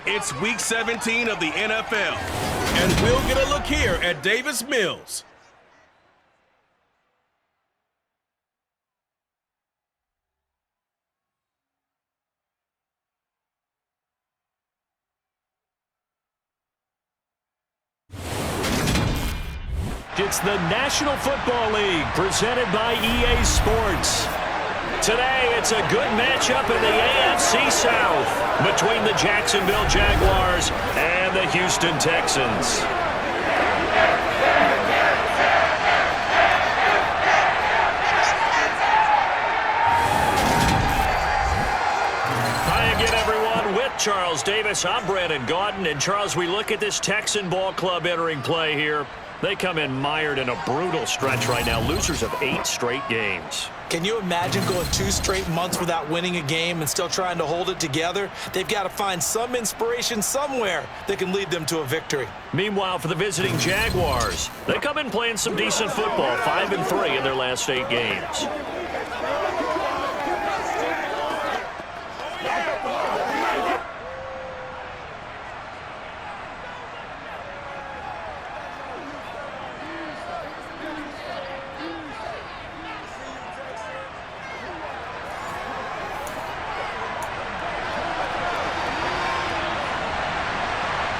It's Week 17 of the NFL, and we'll get a look here at Davis Mills. It's the National Football League presented by EA Sports. Today, it's a good matchup in the AFC South between the Jacksonville Jaguars and the Houston Texans. Hi again, everyone. With Charles Davis, I'm Brandon Gaudin. And, Charles, we look at this Texan ball club entering play here. They come in mired in a brutal stretch right now, losers of 8 straight games. Can you imagine going 2 straight months without winning a game and still trying to hold it together? They've got to find some inspiration somewhere that can lead them to a victory. Meanwhile, for the visiting Jaguars, they come in playing some decent football, 5-3 in their last 8 games.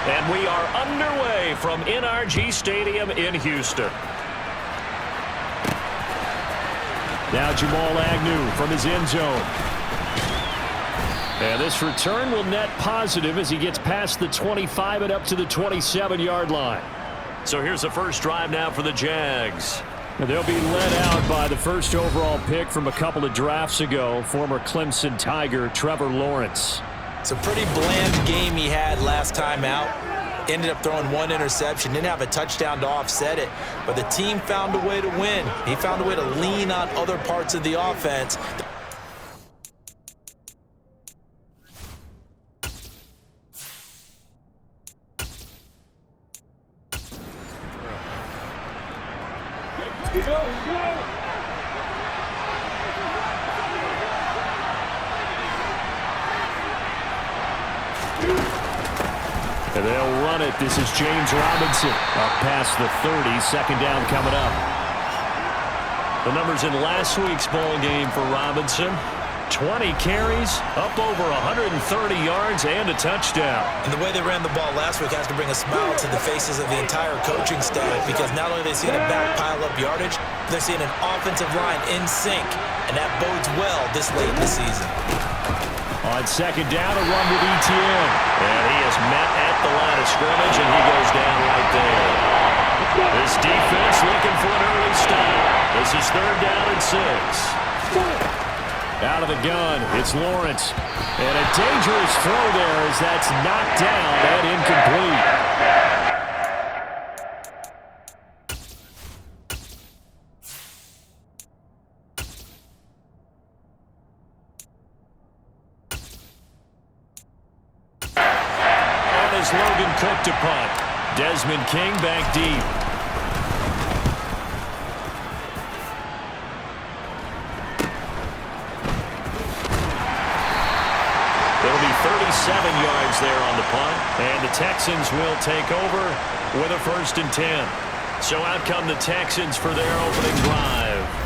And we are underway from NRG Stadium in Houston. Now Jamal Agnew from his end zone. And this return will net positive as he gets past the 25 and up to the 27-yard line. So here's the first drive now for the Jags. And they'll be led out by the first overall pick from a couple of drafts ago, former Clemson Tiger Trevor Lawrence. It's a pretty bland game he had last time out. Ended up throwing 1 interception. Didn't have a touchdown to offset it. But the team found a way to win. He found a way to lean on other parts of the offense. And they'll run it. This is James Robinson up past the 30. Second down coming up. The numbers in last week's ball game for Robinson. 20 carries, up over 130 yards, and a touchdown. And the way they ran the ball last week has to bring a smile to the faces of the entire coaching staff, because not only are they seeing a back pile up yardage, they're seeing an offensive line in sync, and that bodes well this late in the season. On second down, a run with Etienne. And he is met at the line of scrimmage, and he goes down right there. This defense looking for an early stop. This is 3rd down and 6. Out of the gun, it's Lawrence. And a dangerous throw there as that's knocked down and incomplete. Logan Cook to punt. Desmond King back deep. It'll be 37 yards there on the punt, and the Texans will take over with a 1st and 10. So out come the Texans for their opening drive.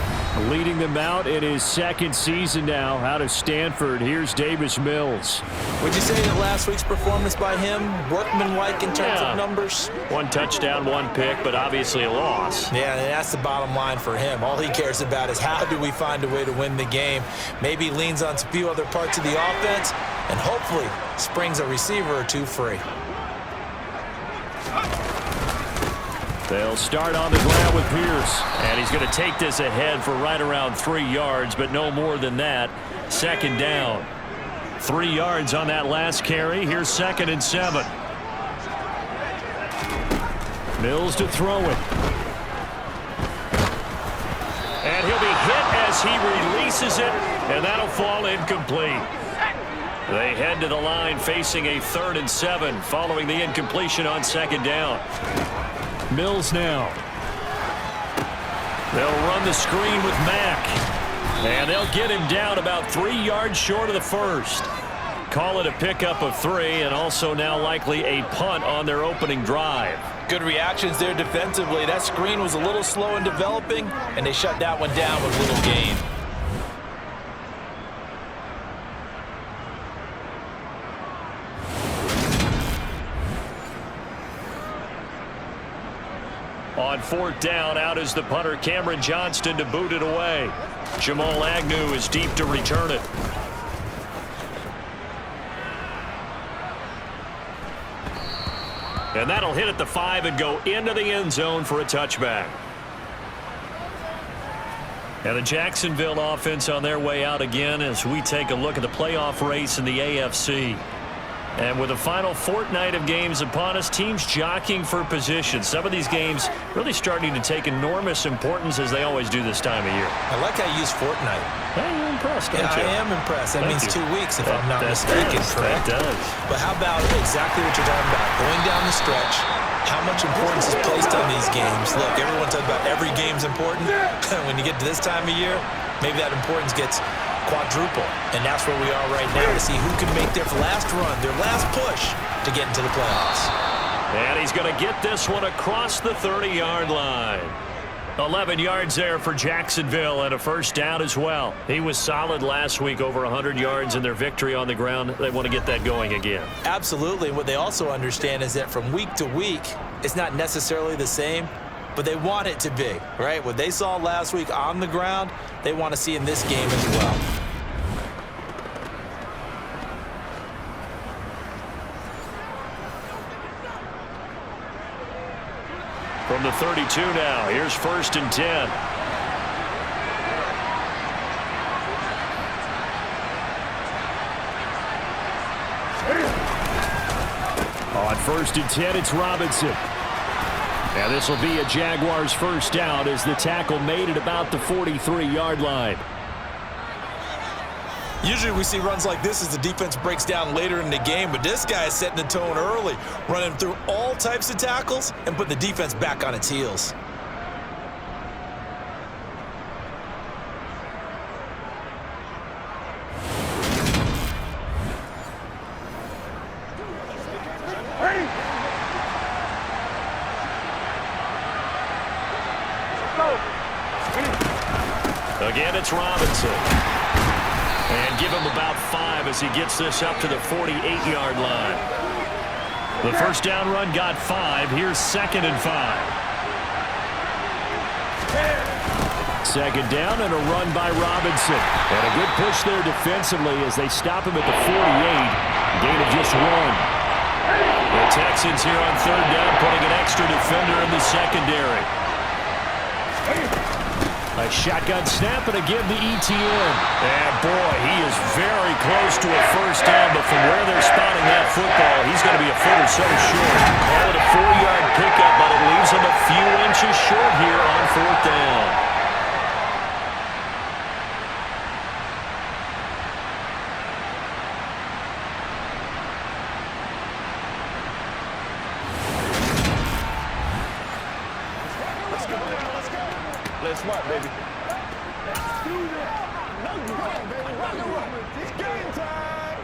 Leading them out in his 2nd season now out of Stanford. Here's Davis Mills. Would you say that last week's performance by him, workmanlike in terms of numbers? 1 touchdown, 1 pick, but obviously a loss. Yeah, and that's the bottom line for him. All he cares about is how do we find a way to win the game. Maybe leans on a few other parts of the offense, and hopefully springs a receiver or 2 free. They'll start on the ground with Pierce. And he's going to take this ahead for right around 3 yards, but no more than that. 2nd down. 3 yards on that last carry. Here's 2nd and 7. Mills to throw it. And he'll be hit as he releases it, and that'll fall incomplete. They head to the line facing a 3rd and 7 following the incompletion on 2nd down. Mills now. They'll run the screen with Mack. And they'll get him down about 3 yards short of the 1st. call it a pickup of 3, and also now likely a punt on their opening drive. Good reactions there defensively. That screen was a little slow in developing, and they shut that one down with little gain. On 4th down, out is the punter, Cameron Johnston, to boot it away. Jamal Agnew is deep to return it. And that'll hit at the 5 and go into the end zone for a touchback. And the Jacksonville offense on their way out again as we take a look at the playoff race in the AFC. And with the final fortnight of games upon us, teams jockeying for position. Some of these games really starting to take enormous importance as they always do this time of year. I like how you use fortnight. Hey, you're impressed, don't you? I am impressed. That means 2 weeks, if I'm not mistaken, correct? That does. But how about exactly what you're talking about? Going down the stretch, how much importance is placed on these games? Look, everyone talks about every game's important. When you get to this time of year, maybe that importance gets quadruple, and that's where we are right now to see who can make their last run, their last push to get into the playoffs. And he's going to get this one across the 30-yard line. 11 yards there for Jacksonville and a first down as well. He was solid last week, over 100 yards in their victory on the ground. They want to get that going again. Absolutely. What they also understand is that from week to week, it's not necessarily the same, but they want it to be, right? What they saw last week on the ground, they want to see in this game as well. From the 32 now, here's 1st and 10. On 1st and 10, it's Robinson. Now this will be a Jaguars first down as the tackle made at about the 43-yard line. Usually we see runs like this as the defense breaks down later in the game, but this guy is setting the tone early, running through all types of tackles and putting the defense back on its heels. Again, it's Robinson. And give him about 5 as he gets this up to the 48-yard line. The first down run got 5. Here's 2nd and 5. 2nd down and a run by Robinson. And a good push there defensively as they stop him at the 48. Gain of just 1. The Texans here on 3rd down putting an extra defender in the secondary. A shotgun snap and again the ETN. And boy, he is very close to a first down, but from where they're spotting that football, he's going to be a foot or so short. Call it a 4-yard pickup, but it leaves him a few inches short here on 4th down. Let's smart, baby. It's game time.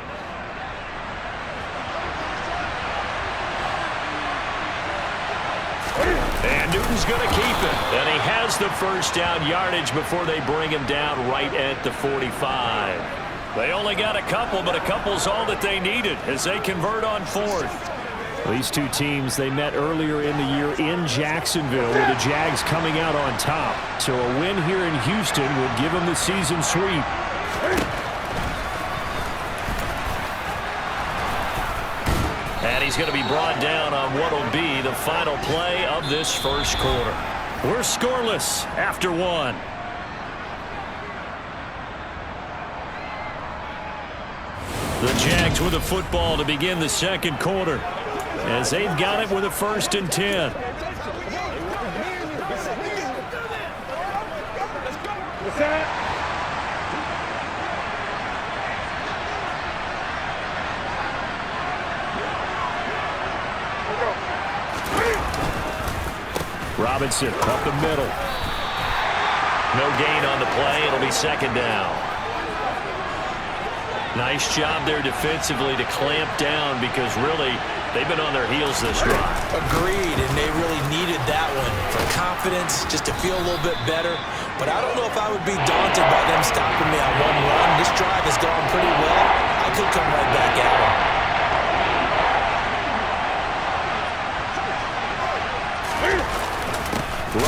And Newton's going to keep it. And he has the first down yardage before they bring him down right at the 45. They only got a couple, but a couple's all that they needed as they convert on 4th. These two teams, they met earlier in the year in Jacksonville with the Jags coming out on top. So a win here in Houston would give them the season sweep. And he's going to be brought down on what will be the final play of this first quarter. We're scoreless after 1. The Jags with the football to begin the second quarter, as they've got it with a 1st and 10. Robinson up the middle. No gain on the play. It'll be 2nd down. Nice job there defensively to clamp down because really they've been on their heels this drive. Agreed, and they really needed that one for confidence, just to feel a little bit better. But I don't know if I would be daunted by them stopping me on one run. This drive has gone pretty well. I could come right back at them.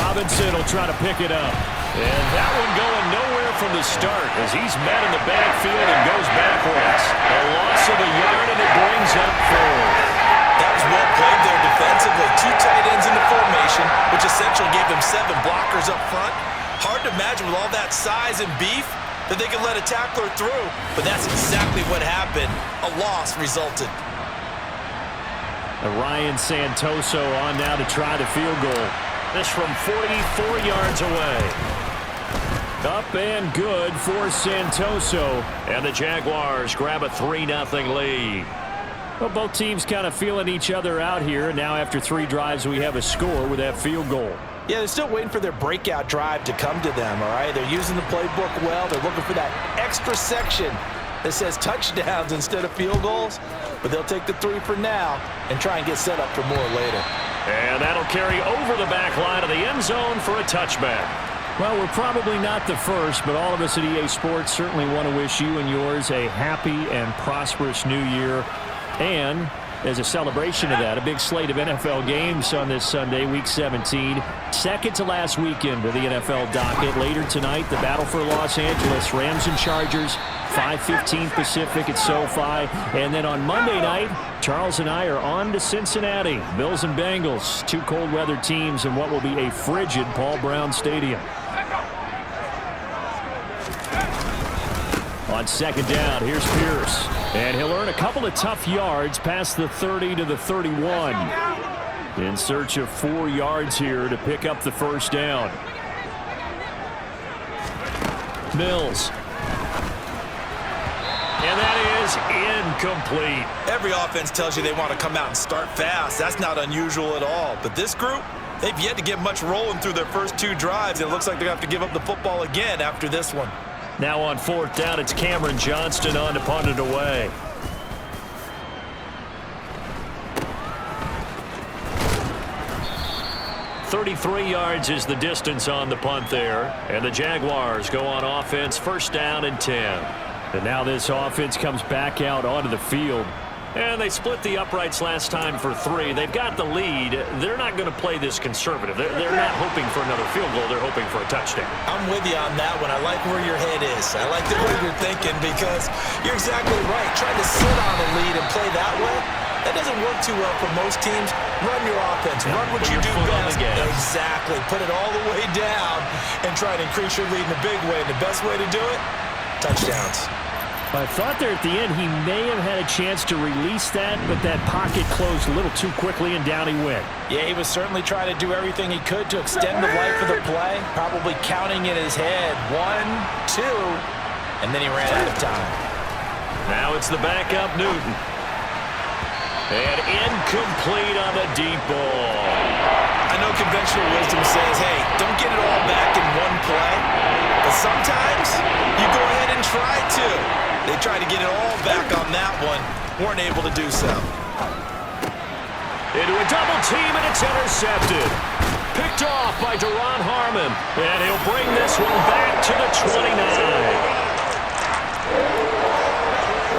Robinson will try to pick it up. And that one going nowhere from the start as he's met in the backfield and goes backwards. A loss of a yard, and it brings up 4. That was well played there defensively. 2 tight ends in the formation, which essentially gave them 7 blockers up front. Hard to imagine with all that size and beef that they could let a tackler through, but that's exactly what happened. A loss resulted. Ryan Santoso on now to try the field goal. This from 44 yards away. Up and good for Santoso. And the Jaguars grab a 3-0 lead. Well, both teams kind of feeling each other out here. Now after 3 drives, we have a score with that field goal. Yeah, they're still waiting for their breakout drive to come to them, all right? They're using the playbook well. They're looking for that extra section that says touchdowns instead of field goals. But they'll take the 3 for now and try and get set up for more later. And that'll carry over the back line of the end zone for a touchback. Well, we're probably not the first, but all of us at EA Sports certainly want to wish you and yours a happy and prosperous new year. And as a celebration of that, a big slate of NFL games on this Sunday, Week 17. Second to last weekend of the NFL docket. Later tonight, the battle for Los Angeles, Rams and Chargers, 5:15 Pacific at SoFi. And then on Monday night, Charles and I are on to Cincinnati. Bills and Bengals, 2 cold weather teams in what will be a frigid Paul Brown Stadium. On second down, here's Pierce. And he'll earn a couple of tough yards past the 30 to the 31. In search of 4 yards here to pick up the first down. Mills. And that is incomplete. Every offense tells you they want to come out and start fast. That's not unusual at all. But this group, they've yet to get much rolling through their first 2 drives. It looks like they're going to have to give up the football again after this one. Now on 4th down, it's Cameron Johnston on to punt it away. .33 yards is the distance on the punt there. And the Jaguars go on offense, 1st down and 10. And now this offense comes back out onto the field. And they split the uprights last time for 3. They've got the lead. They're not going to play this conservative. They're not hoping for another field goal. They're hoping for a touchdown. I'm with you on that one. I like where your head is. I like the way you're thinking because you're exactly right. Trying to sit on a lead and play that way, that doesn't work too well for most teams. Run your offense. Run what you do best. Exactly. Put it all the way down and try to increase your lead in a big way. And the best way to do it, touchdowns. I thought there at the end he may have had a chance to release that, but that pocket closed a little too quickly, and down he went. Yeah, he was certainly trying to do everything he could to extend the life of the play, probably counting in his head 1, 2, and then he ran out of time. Now it's the backup Newton. And incomplete on the deep ball. I know conventional wisdom says, hey, don't get it all back in one play, but sometimes you go ahead and try to. They tried to get it all back on that one. Weren't able to do so. Into a double team, and it's intercepted. Picked off by Deron Harmon. And he'll bring this one back to the 29.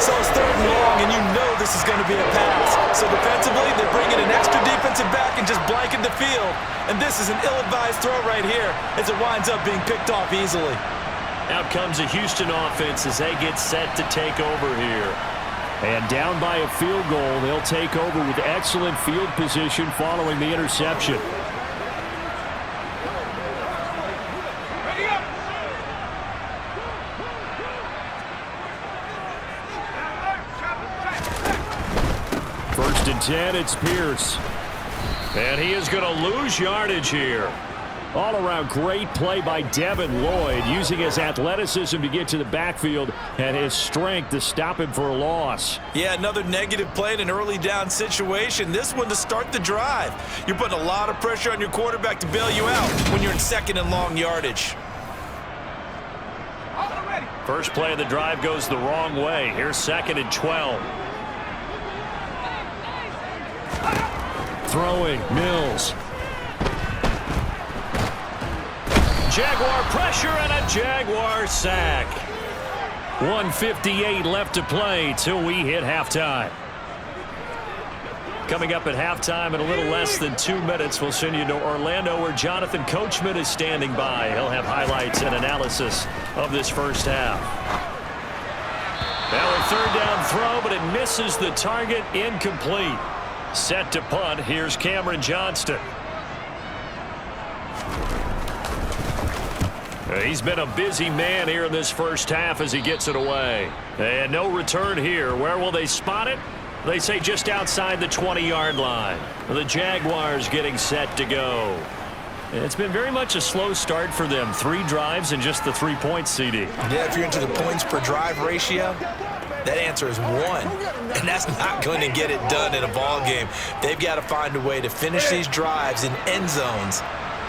So it's 3rd and long, and you know this is going to be a pass. So defensively, they're bringing an extra defensive back and just blanking the field. And this is an ill-advised throw right here as it winds up being picked off easily. Out comes the Houston offense as they get set to take over here. And down by a field goal, they'll take over with excellent field position following the interception. First and 10, it's Pierce. And he is going to lose yardage here. All around great play by Devin Lloyd, using his athleticism to get to the backfield and his strength to stop him for a loss. Yeah, another negative play in an early down situation. This one to start the drive. You're putting a lot of pressure on your quarterback to bail you out when you're in 2nd and long yardage. First play of the drive goes the wrong way. Here's 2nd and 12. Throwing, Mills. Jaguar pressure and a Jaguar sack. 1:58 left to play till we hit halftime. Coming up at halftime in a little less than 2 minutes, we'll send you to Orlando where Jonathan Coachman is standing by. He'll have highlights and analysis of this first half. Now a 3rd down throw, but it misses the target, incomplete. Set to punt. Here's Cameron Johnston. He's been a busy man here in this first half as he gets it away. And no return here. Where will they spot it? They say just outside the 20-yard line. The Jaguars getting set to go. It's been very much a slow start for them. 3 drives and just the 3 points, CD. Yeah, if you're into the points per drive ratio, that answer is 1. And that's not going to get it done in a ball game. They've got to find a way to finish these drives in end zones,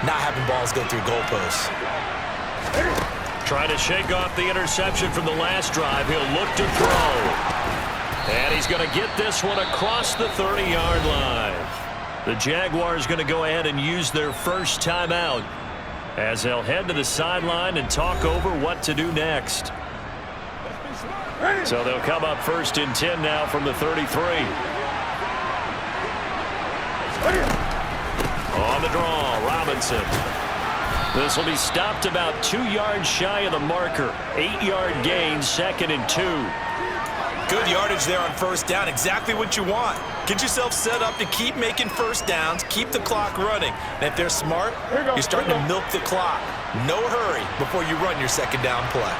not having balls go through goalposts. Trying to shake off the interception from the last drive. He'll look to throw. And he's going to get this one across the 30-yard line. The Jaguars going to go ahead and use their first timeout as they'll head to the sideline and talk over what to do next. So they'll come up 1st and 10 now from the 33. On the draw, Robinson. This will be stopped about 2 yards shy of the marker. 8-yard gain, 2nd and 2. Good yardage there on 1st down. Exactly what you want. Get yourself set up to keep making 1st downs, keep the clock running. And if they're smart, you're starting to milk the clock. No hurry before you run your 2nd down play.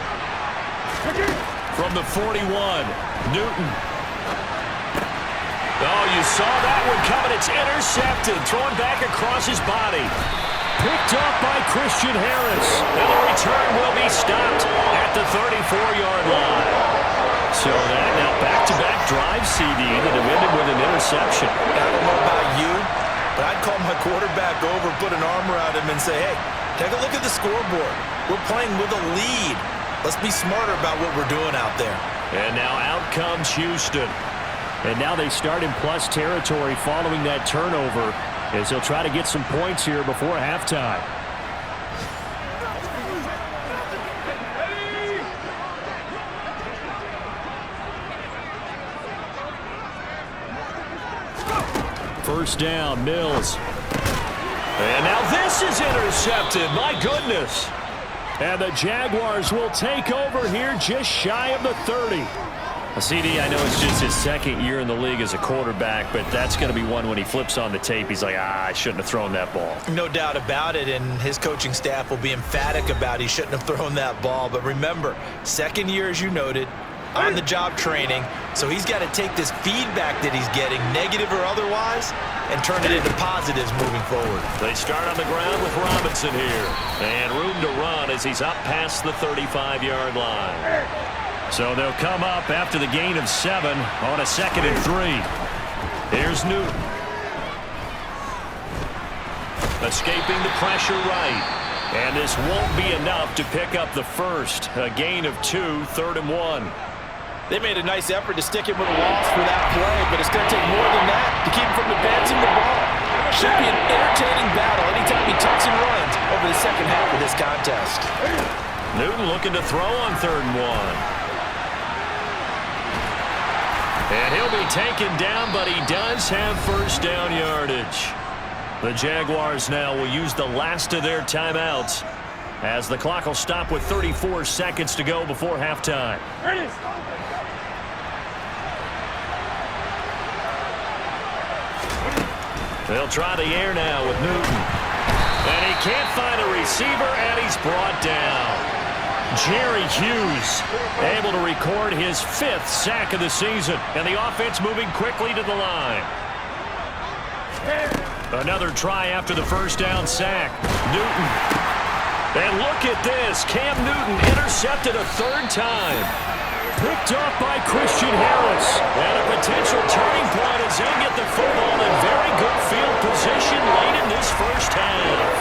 From the 41, Newton. Oh, you saw that one coming. It's intercepted. Thrown back across his body. Picked up by Christian Harris. And the return will be stopped at the 34-yard line. So that now back-to-back drive, CD, that have ended with an interception. I don't know about you, but I'd call my quarterback over, put an arm around him, and say, hey, take a look at the scoreboard. We're playing with a lead. Let's be smarter about what we're doing out there. And now out comes Houston. And now they start in plus territory following that turnover as they'll try to get some points here before halftime. First down, Mills. And now this is intercepted. My goodness. And the Jaguars will take over here just shy of the 30. CD, I know it's just his 2nd year in the league as a quarterback, but that's going to be one when he flips on the tape. He's like, I shouldn't have thrown that ball. No doubt about it, and his coaching staff will be emphatic about he shouldn't have thrown that ball. But remember, 2nd year, as you noted, on-the-job training, so he's got to take this feedback that he's getting, negative or otherwise, and turn it into positives moving forward. They start on the ground with Robinson here, and room to run as he's up past the 35-yard line. So they'll come up after the gain of 7 on a 2nd and 3. Here's Newton. Escaping the pressure right. And this won't be enough to pick up the first. A gain of 2, 3rd and 1. They made a nice effort to stick him with a loss for that play, but it's going to take more than that to keep him from advancing the ball. Should be an entertaining battle anytime he tucks and runs over the second half of this contest. Newton looking to throw on 3rd and 1. And he'll be taken down, but he does have first down yardage. The Jaguars now will use the last of their timeouts as the clock will stop with 34 seconds to go before halftime. They'll try the air now with Newton. And he can't find a receiver, and he's brought down. Jerry Hughes able to record his 5th sack of the season, and the offense moving quickly to the line. Another try after the first down sack. Newton. And look at this. Cam Newton intercepted a 3rd time. Picked off by Christian Harris. And a potential turning point as he'll get the football in very good field position late in this first half.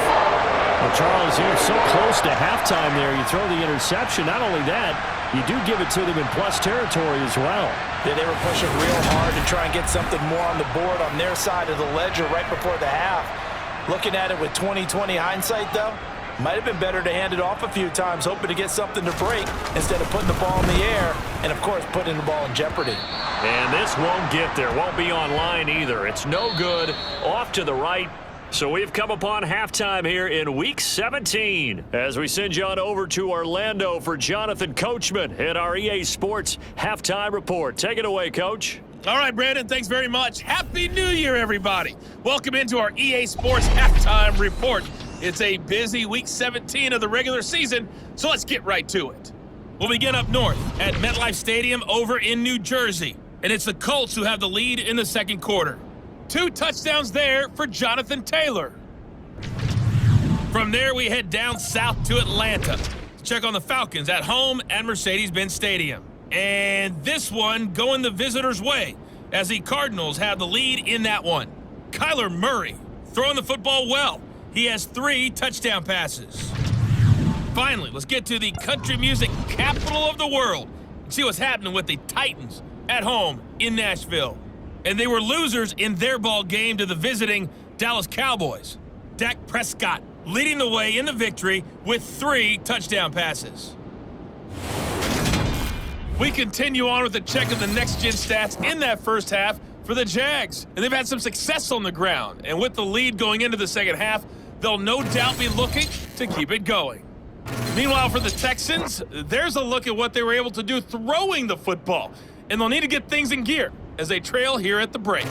The Charles, you're so close to halftime there. You throw the interception. Not only that, you do give it to them in plus territory as well. Yeah, they were pushing real hard to try and get something more on the board on their side of the ledger right before the half. Looking at it with 20/20 hindsight, though, might have been better to hand it off a few times, hoping to get something to break instead of putting the ball in the air and, of course, putting the ball in jeopardy. And this won't get there. Won't be online either. It's no good. Off to the right. So we've come upon halftime here in Week 17 as we send you on over to Orlando for Jonathan Coachman at our EA Sports Halftime Report. Take it away, Coach. All right, Brandon, thanks very much. Happy New Year, everybody. Welcome into our EA Sports Halftime Report. It's a busy Week 17 of the regular season, so let's get right to it. We'll begin up north at MetLife Stadium over in New Jersey, and it's the Colts who have the lead in the second quarter. 2 touchdowns there for Jonathan Taylor. From there, we head down south to Atlanta to check on the Falcons at home at Mercedes-Benz Stadium. And this one going the visitors' way as the Cardinals have the lead in that one. Kyler Murray throwing the football well. He has 3 touchdown passes. Finally, let's get to the country music capital of the world and see what's happening with the Titans at home in Nashville. And they were losers in their ball game to the visiting Dallas Cowboys. Dak Prescott leading the way in the victory with 3 touchdown passes. We continue on with a check of the next-gen stats in that first half for the Jags. And they've had some success on the ground. And with the lead going into the second half, they'll no doubt be looking to keep it going. Meanwhile, for the Texans, there's a look at what they were able to do throwing the football. And they'll need to get things in gear as they trail here at the break.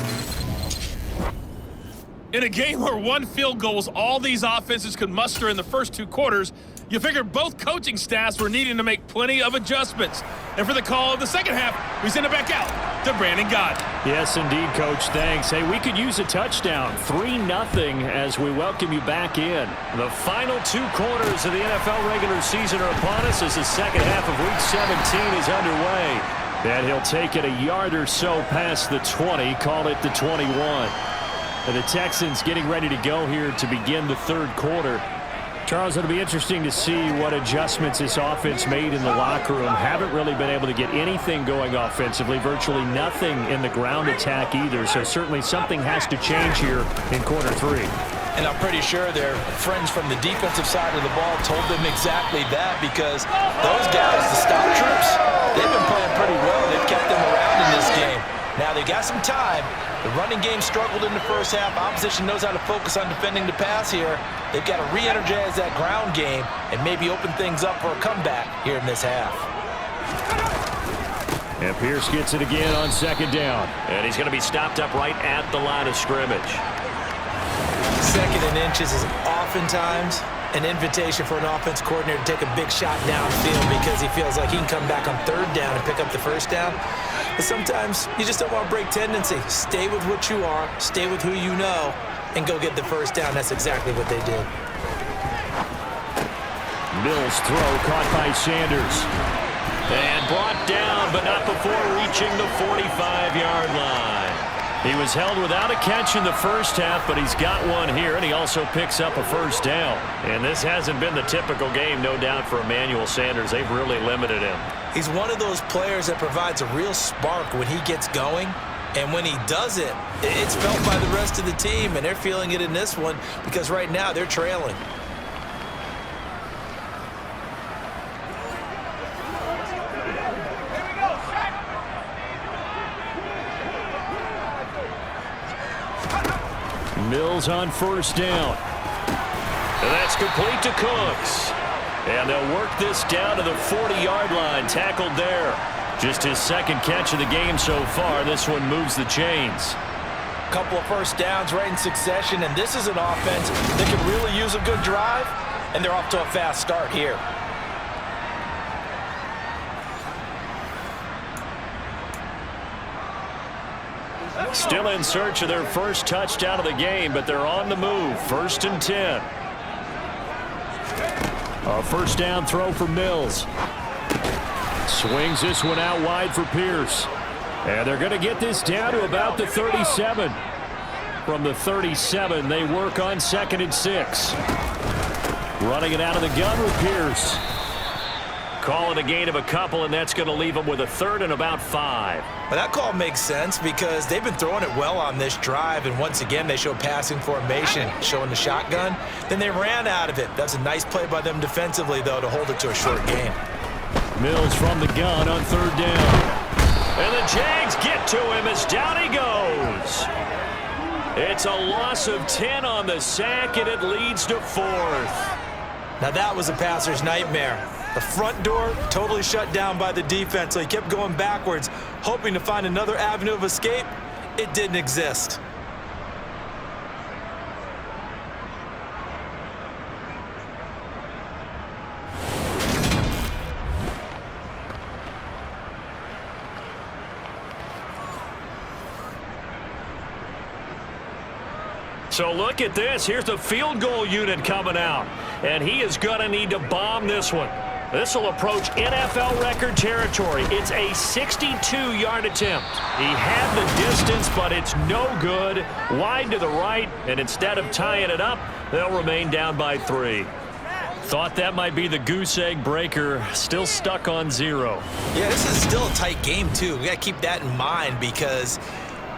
In a game where 1 field goal was all these offenses could muster in the first 2 quarters, you figure both coaching staffs were needing to make plenty of adjustments. And for the call of the second half, we send it back out to Brandon Gott. Yes, indeed, Coach. Thanks. Hey, we could use a touchdown. 3-0 as we welcome you back in. The final 2 quarters of the NFL regular season are upon us as the second half of Week 17 is underway. And he'll take it a yard or so past the 20, call it the 21. And the Texans getting ready to go here to begin the third quarter. Charles, it'll be interesting to see what adjustments this offense made in the locker room. Haven't really been able to get anything going offensively, virtually nothing in the ground attack either. So certainly something has to change here in quarter 3. And I'm pretty sure their friends from the defensive side of the ball told them exactly that, because those guys, the stout troops, they've been playing pretty well. They've kept them around in this game. Now they got some time. The running game struggled in the first half. Opposition knows how to focus on defending the pass here. They've got to re-energize that ground game and maybe open things up for a comeback here in this half. And Pierce gets it again on second down. And he's going to be stopped up right at the line of scrimmage. Second and inches is oftentimes an invitation for an offense coordinator to take a big shot downfield because he feels like he can come back on third down and pick up the first down. But sometimes you just don't want to break tendency. Stay with what you are, stay with who you know, and go get the first down. That's exactly what they did. Mills throw caught by Sanders. And brought down, but not before reaching the 45-yard line. He was held without a catch in the first half, but he's got one here, and he also picks up a first down. And this hasn't been the typical game, no doubt, for Emmanuel Sanders. They've really limited him. He's one of those players that provides a real spark when he gets going. And when he does it, it's felt by the rest of the team, and they're feeling it in this one because right now they're trailing. Mills on first down. And that's complete to Cooks. And they'll work this down to the 40-yard line, tackled there. Just his second catch of the game so far. This one moves the chains. Couple of first downs right in succession, and this is an offense that can really use a good drive, and they're off to a fast start here. Still in search of their first touchdown of the game, but they're on the move. First and 10. A first down throw for Mills. Swings this one out wide for Pierce. And they're going to get this down to about the 37. From the 37, they work on second and 6. Running it out of the gun with Pierce. Call it a gain of a couple, and that's going to leave them with a 3rd and about 5. But that call makes sense because they've been throwing it well on this drive, and once again they show passing formation, showing the shotgun. Then they ran out of it. That's a nice play by them defensively, though, to hold it to a short gain. Mills from the gun on 3rd down. And the Jags get to him as down he goes. It's a loss of 10 on the sack, and it leads to 4th. Now that was a passer's nightmare. The front door totally shut down by the defense, so he kept going backwards, hoping to find another avenue of escape. It didn't exist. So look at this. Here's the field goal unit coming out. And he is going to need to bomb this one. This will approach NFL record territory. It's a 62-yard attempt. He had the distance, but it's no good. Wide to the right, and instead of tying it up, they'll remain down by 3. Thought that might be the goose egg breaker. Still stuck on 0. Yeah, this is still a tight game, too. We got to keep that in mind because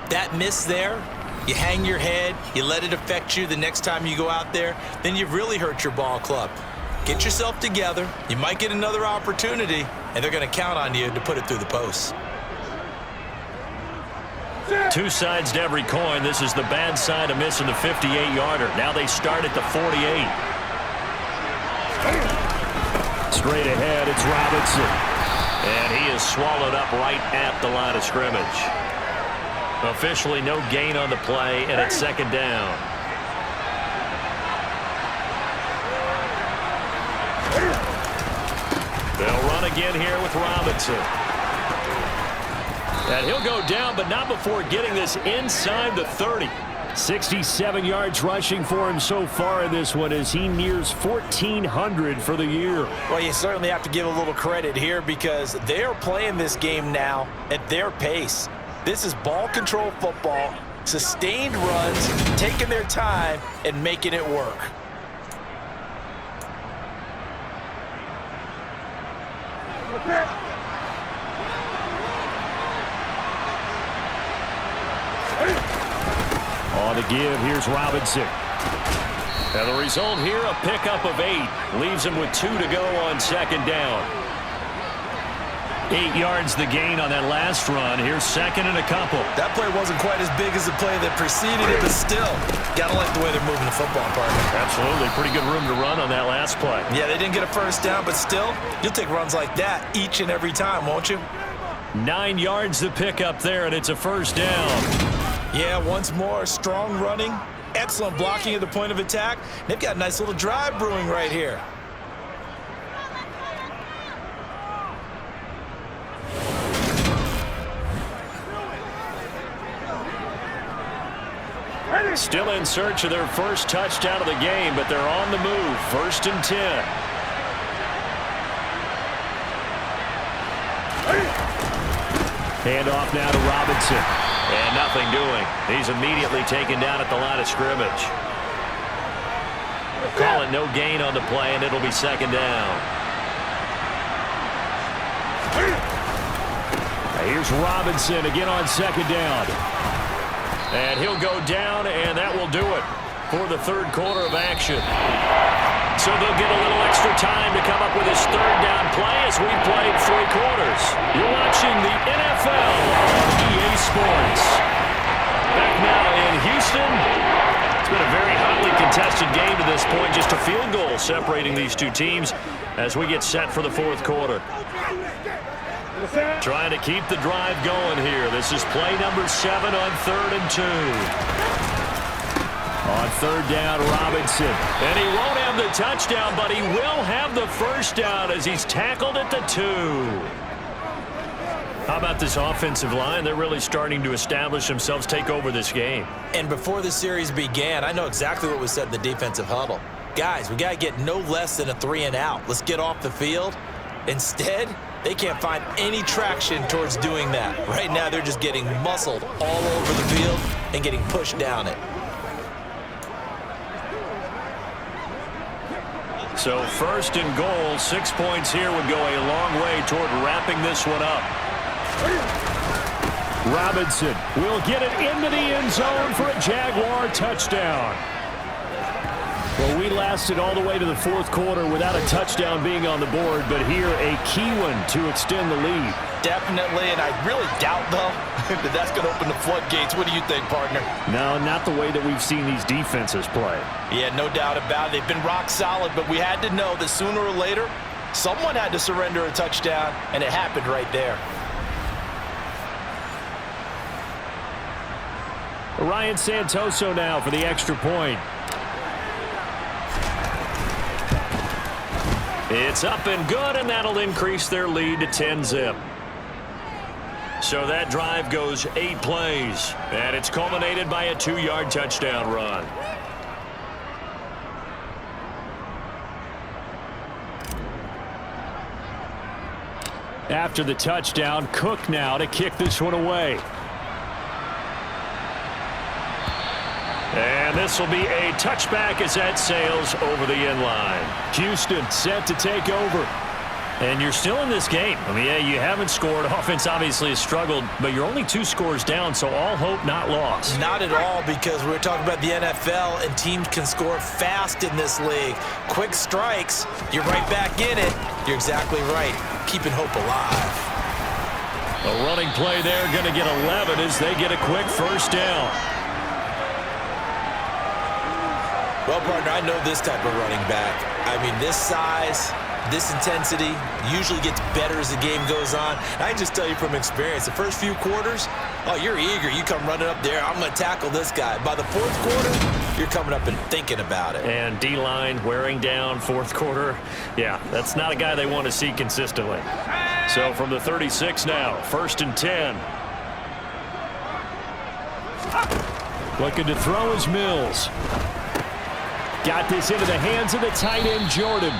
that miss there, you hang your head, you let it affect you the next time you go out there, then you've really hurt your ball club. Get yourself together. You might get another opportunity, and they're going to count on you to put it through the posts. 2 sides to every coin. This is the bad side of missing the 58-yarder. Now they start at the 48. Straight ahead, it's Robinson. And he is swallowed up right at the line of scrimmage. Officially no gain on the play, and it's 2nd down. They'll run again here with Robinson. And he'll go down, but not before getting this inside the 30. 67 yards rushing for him so far in this one as he nears 1,400 for the year. Well, you certainly have to give a little credit here because they're playing this game now at their pace. This is ball control football, sustained runs, taking their time and making it work. On the give, here's Robinson. And the result here, a pickup of 8. Leaves him with 2 to go on 2nd down. 8 yards the gain on that last run. Here's 2nd and a couple. That play wasn't quite as big as the play that preceded it, but still, gotta like the way they're moving the football, partner. Absolutely. Pretty good room to run on that last play. Yeah, they didn't get a first down, but still, you'll take runs like that each and every time, won't you? 9 yards to pick up there, and it's a 1st down. Yeah, once more, strong running, excellent blocking at the point of attack. They've got a nice little drive brewing right here. Still in search of their first touchdown of the game, but they're on the move. 1st and 10. Handoff now to Robinson. And nothing doing. He's immediately taken down at the line of scrimmage. Call it no gain on the play, and it'll be 2nd down. Here's Robinson again on 2nd down. And he'll go down, and that will do it for the 3rd quarter of action. So they'll get a little extra time to come up with his 3rd down play as we've played 3 quarters. You're watching the NFL on EA Sports. Back now in Houston. It's been a very hotly contested game to this point. Just a field goal separating these two teams as we get set for the 4th quarter. Trying to keep the drive going here. This is play number 7 on 3rd and 2. On 3rd down, Robinson. And he won't have the touchdown, but he will have the 1st down as he's tackled at the 2. How about this offensive line? They're really starting to establish themselves, take over this game. And before the series began, I know exactly what was said in the defensive huddle. Guys, we got to get no less than a 3 and out. Let's get off the field. Instead, they can't find any traction towards doing that. Right now, they're just getting muscled all over the field and getting pushed down it. So first and goal, 6 points here would go a long way toward wrapping this one up. Robinson will get it into the end zone for a Jaguar touchdown. Well, we lasted all the way to the fourth quarter without a touchdown being on the board, but here a key one to extend the lead. Definitely, and I really doubt, though, that that's going to open the floodgates. What do you think, partner? No, not the way that we've seen these defenses play. Yeah, no doubt about it. They've been rock solid, but we had to know that sooner or later, someone had to surrender a touchdown, and it happened right there. Ryan Santoso now for the extra point. It's up and good, and that'll increase their lead to 10-zip. So that drive goes 8 plays, and it's culminated by a 2-yard touchdown run. After the touchdown, Cook now to kick this one away. And this will be a touchback as that sails over the end line. Houston set to take over. And you're still in this game. I mean, yeah, you haven't scored. Offense obviously has struggled, but you're only 2 scores down, so all hope not lost. Not at all, because we're talking about the NFL, and teams can score fast in this league. Quick strikes, you're right back in it. You're exactly right. Keeping hope alive. A running play there, going to get 11 as they get a quick first down. Well, partner, I know this type of running back. I mean, this size, this intensity usually gets better as the game goes on. I can just tell you from experience, the first few quarters, oh, you're eager. You come running up there, I'm going to tackle this guy. By the fourth quarter, you're coming up and thinking about it. And D-line wearing down fourth quarter. Yeah, that's not a guy they want to see consistently. So from the 36 now, 1st and 10. Looking to throw is Mills. Got this into the hands of the tight end, Jordan.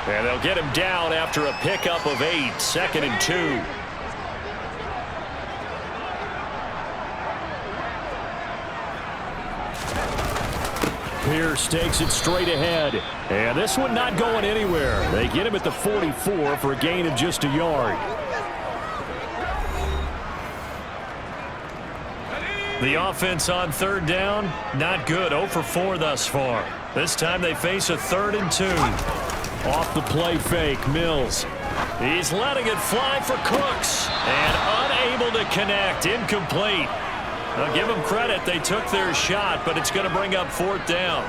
And they'll get him down after a pickup of 8, 2nd and 2. Pierce takes it straight ahead. And this one not going anywhere. They get him at the 44 for a gain of just a yard. The offense on 3rd down, not good. 0 for 4 thus far. This time they face a 3rd and 2. Off the play fake, Mills. He's letting it fly for Cooks. And unable to connect. Incomplete. Now give him credit. They took their shot, but it's going to bring up 4th down.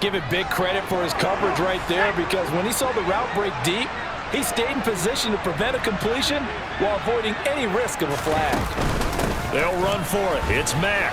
Give it big credit for his coverage right there, because when he saw the route break deep, he stayed in position to prevent a completion while avoiding any risk of a flag. They'll run for it. It's Mack.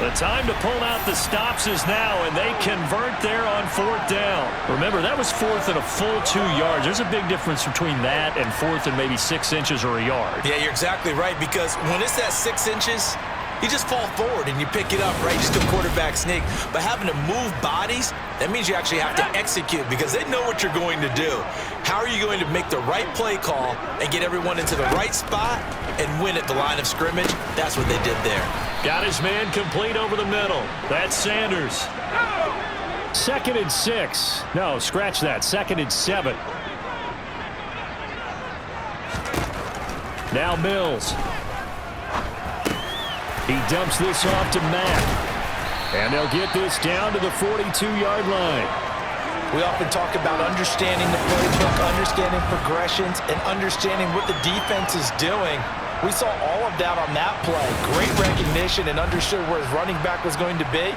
The time to pull out the stops is now, and they convert there on 4th down. Remember, that was 4th and a full 2 yards. There's a big difference between that and 4th and maybe 6 inches or a yard. Yeah, you're exactly right, because when it's that 6 inches, you just fall forward and you pick it up, right? Just a quarterback sneak. But having to move bodies, that means you actually have to execute, because they know what you're going to do. How are you going to make the right play call and get everyone into the right spot and win at the line of scrimmage? That's what they did there. Got his man complete over the middle. That's Sanders. 2nd and 6. No, scratch that. 2nd and 7. Now Mills. He dumps this off to Mack. And they'll get this down to the 42-yard line. We often talk about understanding the playbook, understanding progressions, and understanding what the defense is doing. We saw all of that on that play. Great recognition and understood where his running back was going to be.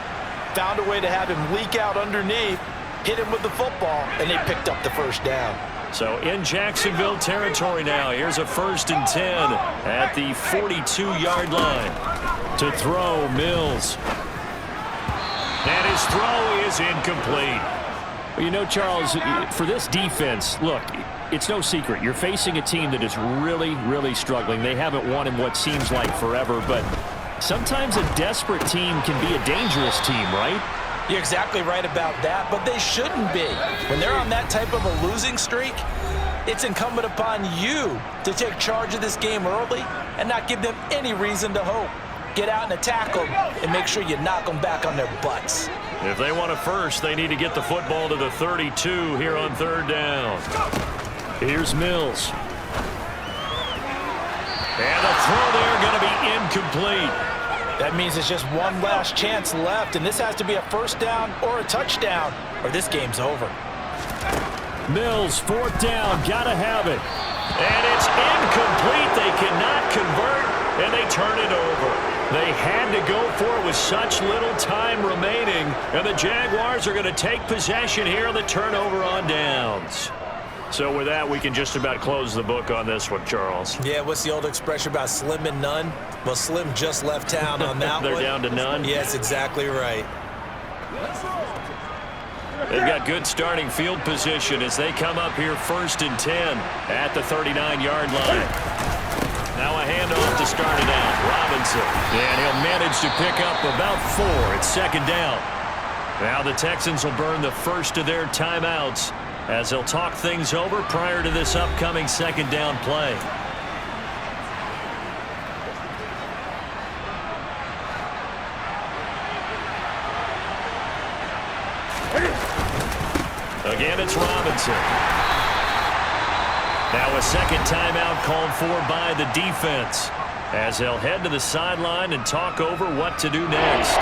Found a way to have him leak out underneath, hit him with the football, and they picked up the first down. So in Jacksonville territory now. Here's a 1st and 10 at the 42-yard line. To throw, Mills. And his throw is incomplete. Well, you know, Charles, for this defense, look, it's no secret. You're facing a team that is really, really struggling. They haven't won in what seems like forever, but sometimes a desperate team can be a dangerous team, right? You're exactly right about that, but they shouldn't be. When they're on that type of a losing streak, it's incumbent upon you to take charge of this game early and not give them any reason to hope. Get out and attack them and make sure you knock them back on their butts. If they want a first, they need to get the football to the 32 here on 3rd down. Here's Mills. And the throw there going to be incomplete. That means it's just one last chance left, and this has to be a first down or a touchdown, or this game's over. Mills, 4th down, gotta have it. And it's incomplete. They cannot convert, and they turn it over. They had to go for it with such little time remaining, and the Jaguars are going to take possession here on the turnover on downs. So with that, we can just about close the book on this one, Charles. Yeah, what's the old expression about slim and none? Well, Slim just left town on that They're one. down to none? Yes, exactly right. They've got good starting field position as they come up here 1st and 10 at the 39-yard line. Now a handoff to start it out. Robinson. And he'll manage to pick up about 4. It's 2nd down. Now the Texans will burn the first of their timeouts as they'll talk things over prior to this upcoming 2nd down play. Again, it's Robinson. Now a 2nd timeout called for by the defense as they'll head to the sideline and talk over what to do next.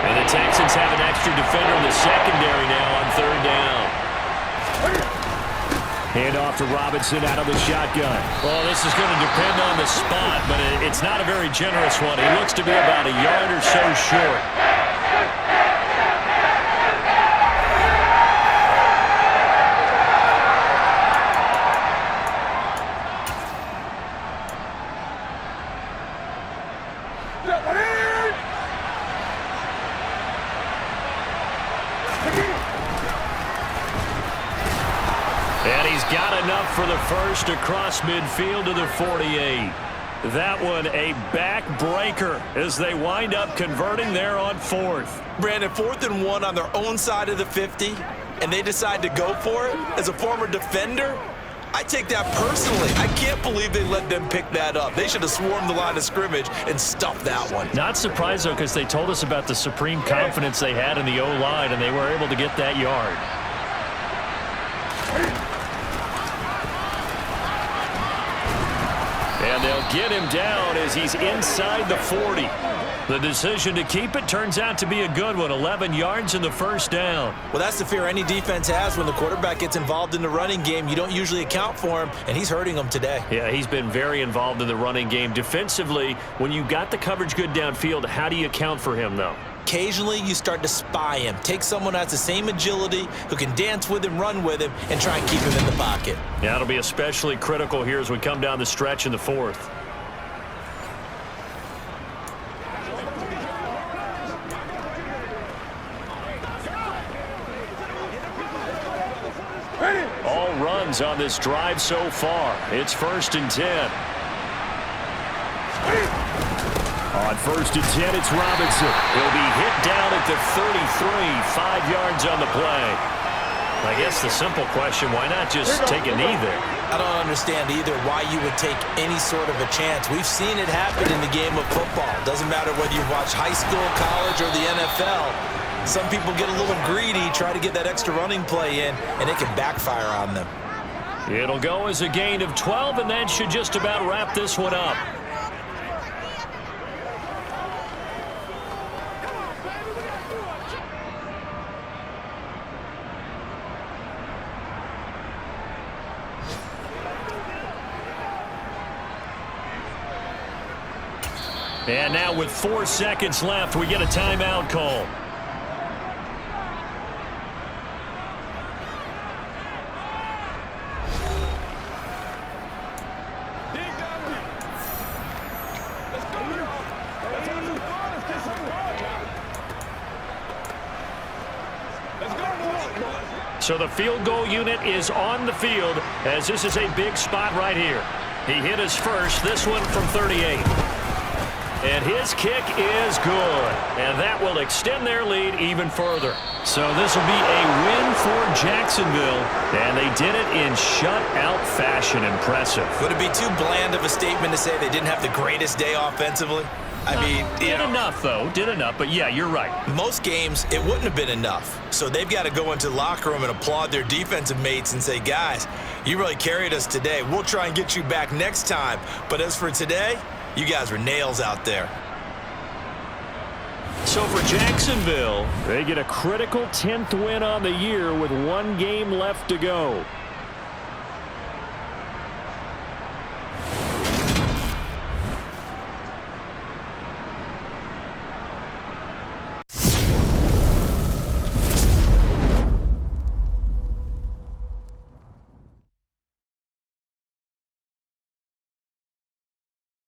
And the Texans have an extra defender in the secondary now on 3rd down. Hand off to Robinson out of the shotgun. Well, this is going to depend on the spot, but it's not a very generous one. He looks to be about a yard or so short. And he's got enough for the first across midfield to the 48. That one a backbreaker as they wind up converting there on 4th. Brandon, 4th and 1 on their own side of the 50, and they decide to go for it. As a former defender, I take that personally. I can't believe they let them pick that up. They should have swarmed the line of scrimmage and stuffed that one. Not surprised, though, because they told us about the supreme confidence they had in the O-line, and they were able to get that yard. And they'll get him down as he's inside the 40. The decision to keep it turns out to be a good one. 11 yards in the 1st down. Well, that's the fear any defense has when the quarterback gets involved in the running game. You don't usually account for him, and he's hurting them today. Yeah, he's been very involved in the running game. Defensively, when you got the coverage good downfield, how do you account for him, though? Occasionally, you start to spy him. Take someone who has the same agility, who can dance with him, run with him, and try and keep him in the pocket. Yeah, it'll be especially critical here as we come down the stretch in the 4th. All runs on this drive so far. It's 1st and 10. On 1st and 10, it's Robinson. He'll be hit down at the 33, 5 yards on the play. I guess the simple question, why not just take a knee there? I don't understand either why you would take any sort of a chance. We've seen it happen in the game of football. Doesn't matter whether you watch high school, college, or the NFL. Some people get a little greedy, try to get that extra running play in, and it can backfire on them. It'll go as a gain of 12, and that should just about wrap this one up. And now with 4 seconds left, we get a timeout call. So the field goal unit is on the field as this is a big spot right here. He hit his first, this one from 38. And his kick is good. And that will extend their lead even further. So this will be a win for Jacksonville. And they did it in shutout fashion. Impressive. Would it be too bland of a statement to say they didn't have the greatest day offensively? I mean, did enough, though. Did enough. But, yeah, you're right. Most games, it wouldn't have been enough. So they've got to go into the locker room and applaud their defensive mates and say, guys, you really carried us today. We'll try and get you back next time. But as for today, you guys were nails out there. So for Jacksonville, they get a critical 10th win on the year with 1 game left to go.